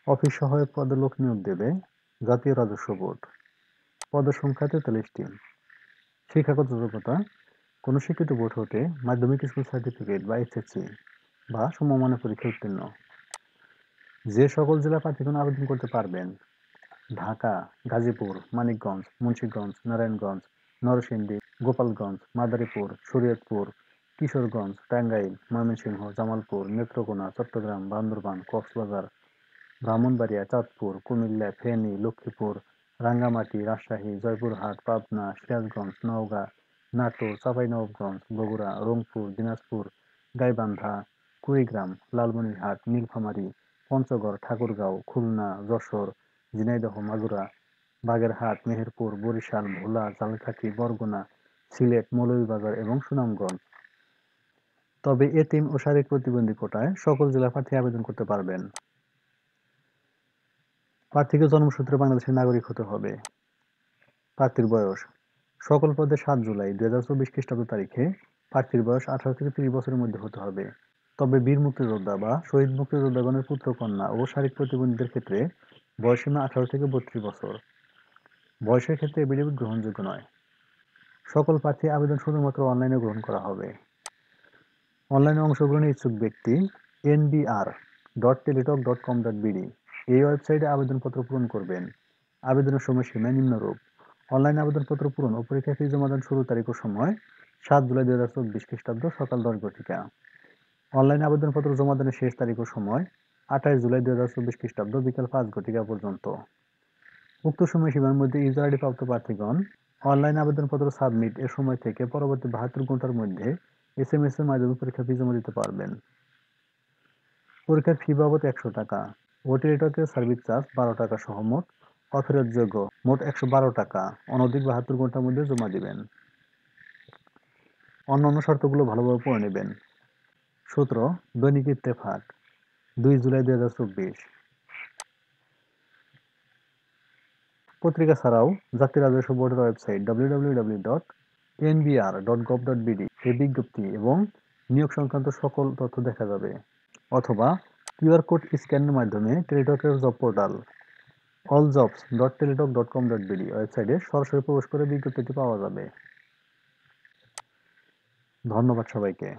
Office সহায়ক পদে লোক নিয়োগ দেবে জাতীয় রাজস্ব বোর্ড। পদের সংখ্যা 43টি। শিক্ষাগত যোগ্যতা: কোনো শিক্ষিত বোর্ড হতে মাধ্যমিক স্কুল সার্টিফিকেট বা এসএসসি বা সমমানের পরীক্ষা উত্তীর্ণ। যে সকল জেলা প্রার্থীগণ আবেদন করতে পারবেন: ঢাকা, গাজীপুর, মানিকগঞ্জ, মুন্সিগঞ্জ, নারায়ণগঞ্জ, নরসিংদী, গোপালগঞ্জ, মাদারীপুর, শরীয়তপুর, কিশোরগঞ্জ, টাঙ্গাইল, ময়মনসিংহ, জামালপুর, নেত্রকোনা, চট্টগ্রাম, বান্দরবান, কক্সবাজার, ব্রাহ্মণবাড়িয়া, চাঁদপুর, কুমিল্লা, ফেনী, লক্ষ্মীপুর, রাঙ্গামাটি, রাজশাহী, জয়পুরহাট, পাবনা, সিরাজগঞ্জ, নওগাঁ, নাটোর, চাঁপাইনবাবগঞ্জ, বগুড়া, রংপুর, দিনাজপুর, গাইবান্ধা, কুড়িগ্রাম, লালমনিরহাট, নীলফামারী, পঞ্চগড়, ঠাকুরগাঁও, খুলনা, যশোর, ঝিনাইদহ, মাগুরা, বাগেরহাট, মেহেরপুর, বরিশাল, ভোলা, ঝালকাঠি, বরগুনা, সিলেট, মৌলভীবাজার এবং সুনামগঞ্জ। তবে এতিম ও শারীরিক প্রতিবন্ধী কোটায় সকল জেলা প্রার্থী আবেদন করতে পারবেন। প্রার্থীকে জন্মসূত্রে বাংলাদেশের নাগরিক হতে হবে। প্রার্থীর বয়স: সকল পদে 7 জুলাই 2024 খ্রিস্টাব্দ তারিখে প্রার্থীর বয়স 18 থেকে 30 বছরের মধ্যে হতে হবে। তবে বীর মুক্তিযোদ্ধা বা শহীদ মুক্তিযোদ্ধাগণের পুত্র কন্যা ও শারীরিক প্রতিবন্ধীদের ক্ষেত্রে বয়সসীমা 18 থেকে 32 বছর। বয়সের ক্ষেত্রে এফিডেভিট গ্রহণযোগ্য নয়। সকল প্রার্থী আবেদন শুধুমাত্র অনলাইনে গ্রহণ করা হবে। অনলাইনে অংশগ্রহণে ইচ্ছুক ব্যক্তি nbr.teletalk.com.bd এই ওয়েবসাইটে আবেদনপত্র পূরণ করবেন। আবেদনের সময়সীমা নিম্নরূপ: অনলাইন আবেদনপত্র পূরণ ও পরীক্ষা ফি জমা দান শুরুর তারিখ ও সময় 7 জুলাই 2024 খ্রিস্টাব্দ সকাল 10 ঘটিকা। অনলাইন আবেদনপত্র জমা দানের শেষ তারিখ ও সময় 28 জুলাই 2024 খ্রিস্টাব্দ বিকাল 5 ঘটিকা পর্যন্ত। উক্ত সময়সীমার মধ্যে ইউজার আইডি প্রাপ্ত প্রার্থীগণ অনলাইন আবেদনপত্র সাবমিট এর সময় থেকে পরবর্তী 72 ঘন্টার মধ্যে SMS এর মাধ্যমে পরীক্ষা ফি জমা দিতে পারবেন। পরীক্ষার ফি বাবদ 100 টাকা ও টেলিটকের সার্ভিস চার্জ 12 টাকা সহ মোট অফেরতযোগ্য মোট 112 টাকা অনধিক 72 ঘন্টার মধ্যে জমা দিবেন। অন্যান্য শর্তগুলো ভালোভাবে পড়ে নেবেন। সূত্র: দৈনিক ইত্তেফাক, 2 জুলাই 2024। পত্রিকা ছাড়াও জাতীয় রাজস্ব বোর্ডের ওয়েবসাইট www.nbr.gov.bd এ বিজ্ঞপ্তি এবং নিয়োগ সংক্রান্ত সকল তথ্য দেখা যাবে, অথবা কিউআর কোড স্ক্যানের মাধ্যমে টেলিটকের জব পোর্টাল alljobs.teletalk.com.bd ওয়েবসাইটে সরাসরি প্রবেশ করে বিজ্ঞপ্তিটি পাওয়া যাবে। ধন্যবাদ সবাইকে।